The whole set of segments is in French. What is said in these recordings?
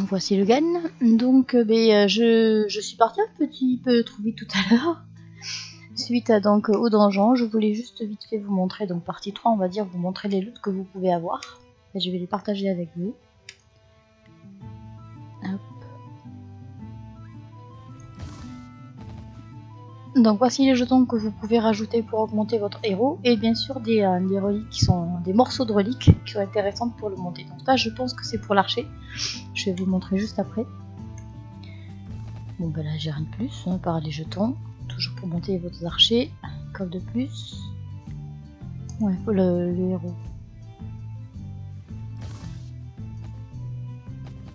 Voici le gain. Donc je suis partie un petit peu trop vite tout à l'heure. Suite à donc au donjon, je voulais juste vite fait vous montrer, donc partie 3 on va dire, vous montrer les loots que vous pouvez avoir. Et je vais les partager avec vous. Hop. Donc voici les jetons que vous pouvez rajouter pour augmenter votre héros. Et bien sûr des reliques qui sont des morceaux de reliques qui sont intéressants pour le monter. Donc là je pense que c'est pour l'archer. Je vais vous montrer juste après. Bon ben là j'ai rien de plus, hein, par les jetons. Toujours pour monter votre archer. Coffre de plus. Ouais, le héros.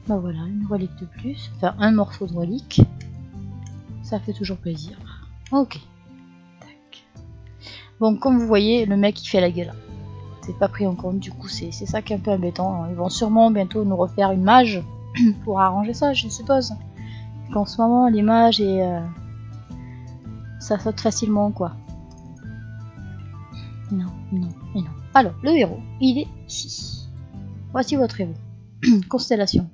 Bah voilà, une relique de plus. Enfin, un morceau de relique. Ça fait toujours plaisir. Ok. Tac. Bon, comme vous voyez, le mec il fait la gueule. C'est pas pris en compte, du coup c'est ça qui est un peu embêtant. Ils vont sûrement bientôt nous refaire une mage pour arranger ça, je suppose. Qu'en ce moment, les mages et ça saute facilement, quoi. Non, non et non. Alors, le héros, il est ici. Voici votre héros. Constellation.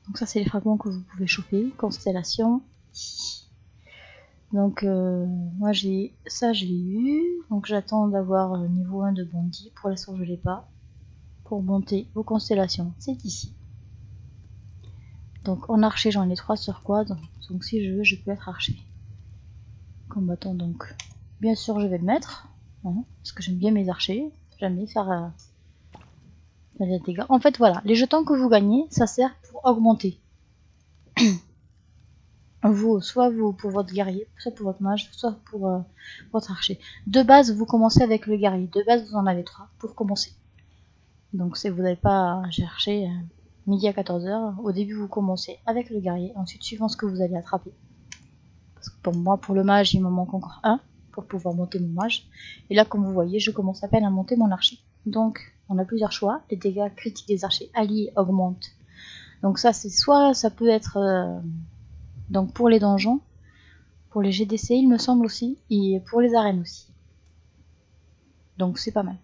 Donc ça, c'est les fragments que vous pouvez choper. Constellation. Donc, moi, ça, je l'ai eu. Donc, j'attends d'avoir niveau 1 de bondi. Pour l'instant, je l'ai pas. Pour monter vos constellations, c'est ici. Donc, en archer, j'en ai 3 sur quad. Donc, si je veux, je peux être archer. Combattant, donc, bien sûr, je vais le mettre. Hein, parce que j'aime bien mes archers. J'aime bien faire des dégâts. En fait, voilà. Les jetons que vous gagnez, ça sert pour augmenter. Soit pour votre guerrier, soit pour votre mage, soit pour votre archer. De base, vous commencez avec le guerrier. De base, vous en avez 3 pour commencer. Donc, si vous n'avez pas à chercher midi à 14h, au début, vous commencez avec le guerrier. Ensuite, suivant ce que vous allez attraper. Parce que pour moi, pour le mage, il me manque encore un pour pouvoir monter mon mage. Et là, comme vous voyez, je commence à peine à monter mon archer. Donc, on a plusieurs choix. Les dégâts critiques des archers alliés augmentent. Donc ça, c'est soit ça peut être... donc pour les donjons, pour les GDC il me semble aussi, et pour les arènes aussi. Donc c'est pas mal.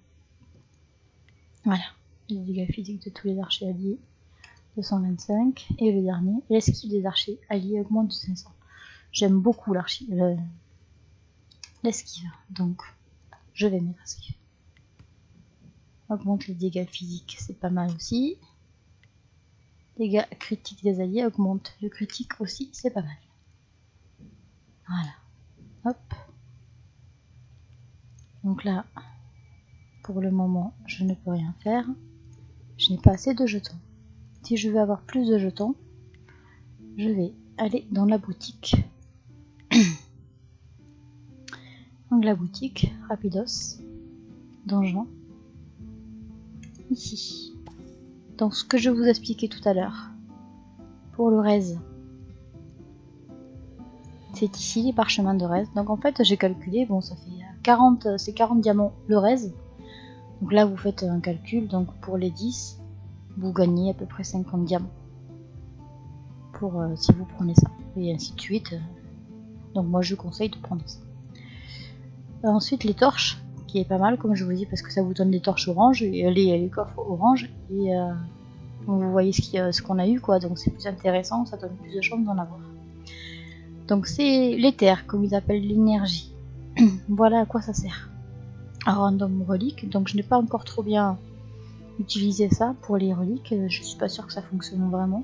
Voilà, les dégâts physiques de tous les archers alliés, 225, et le dernier, l'esquive des archers alliés augmente de 500. J'aime beaucoup l'esquive, donc je vais mettre esquive. Augmente les dégâts physiques, c'est pas mal aussi. Dégâts critiques des alliés augmente, le critique aussi, c'est pas mal. Voilà, hop. Donc là, pour le moment, je ne peux rien faire. Je n'ai pas assez de jetons. Si je veux avoir plus de jetons, je vais aller dans la boutique. Donc la boutique, rapidos, donjon, ici. Donc ce que je vous expliquais tout à l'heure, pour le Rez, c'est ici les parchemins de Rez. Donc en fait j'ai calculé, bon ça fait 40 diamants le Rez. Donc là vous faites un calcul, donc pour les 10, vous gagnez à peu près 50 diamants. Pour si vous prenez ça, et ainsi de suite. Donc moi je conseille de prendre ça. Ensuite les torches, qui est pas mal comme je vous dis, parce que ça vous donne des torches orange, et les coffres orange, et vous voyez ce qu'on a eu, quoi, donc c'est plus intéressant, ça donne plus de chance d'en avoir. Donc c'est l'éther, comme ils appellent l'énergie. Voilà à quoi ça sert. Un random relique, donc je n'ai pas encore trop bien utilisé ça pour les reliques, je suis pas sûre que ça fonctionne vraiment.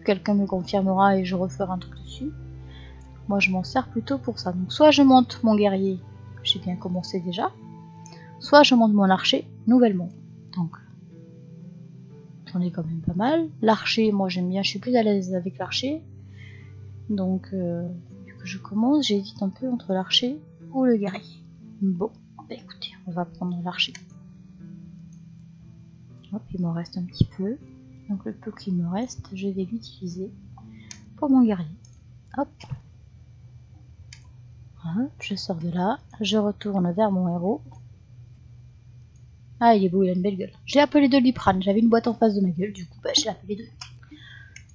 Quelqu'un me confirmera et je referai un truc dessus. Moi je m'en sers plutôt pour ça. Donc soit je monte mon guerrier, j'ai bien commencé déjà, soit je monte mon archer nouvellement. Donc j'en ai quand même pas mal. L'archer, moi j'aime bien, je suis plus à l'aise avec l'archer. Donc vu que je commence, j'hésite un peu entre l'archer ou le guerrier. Bon, bah écoutez, on va prendre l'archer. Hop, il m'en reste un petit peu. Donc le peu qu'il me reste, je vais l'utiliser pour mon guerrier. Hop. Hop, je sors de là, je retourne vers mon héros. Ah, il est beau, il a une belle gueule. J'ai appelé de Liprane, j'avais une boîte en face de ma gueule, du coup, bah, je l'ai appelé de.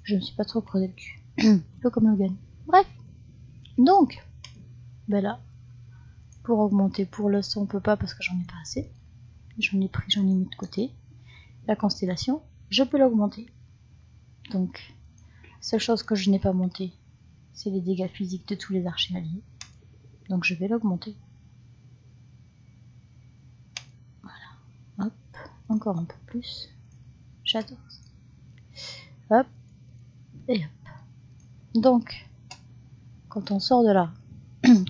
Je me suis pas trop creusé le cul. Un peu comme Logan. Bref. Donc, ben là, pour augmenter, pour le son, on peut pas parce que j'en ai pas assez. J'en ai mis de côté. la constellation, je peux l'augmenter. Donc, la seule chose que je n'ai pas montée, c'est les dégâts physiques de tous les archers alliés. Donc je vais l'augmenter. Voilà. Hop, encore un peu plus. J'adore ça. Hop, et hop. Donc, quand on sort de là,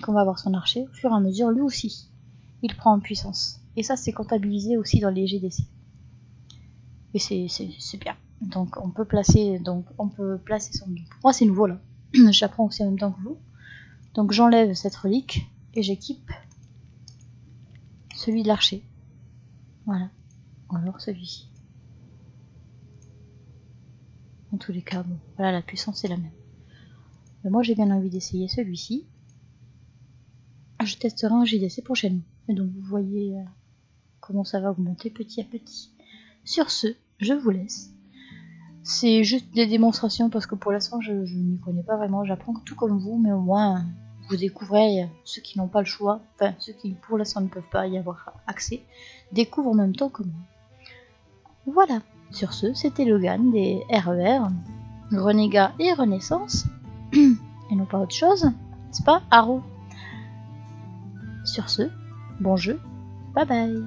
qu'on va avoir son archer, au fur et à mesure, lui aussi, il prend en puissance. Et ça, c'est comptabilisé aussi dans les GDC. Et c'est bien. Donc on peut placer son. Pour moi c'est nouveau là. J'apprends aussi en même temps que vous. Donc j'enlève cette relique et j'équipe celui de l'archer. Voilà. Alors celui-ci. En tous les cas, bon, voilà, la puissance est la même. Mais moi j'ai bien envie d'essayer celui-ci. Je testerai un GDC prochainement. Et donc vous voyez comment ça va augmenter petit à petit. Sur ce, je vous laisse. C'est juste des démonstrations parce que pour l'instant je n'y connais pas vraiment, j'apprends tout comme vous, mais au moins vous découvrez, ceux qui n'ont pas le choix, enfin ceux qui pour l'instant ne peuvent pas y avoir accès, découvrent en même temps que moi. Voilà, sur ce, c'était Logan des RER, Renégat et Renaissance, et non pas autre chose, n'est-ce pas, Arrow? Sur ce, bon jeu, bye bye.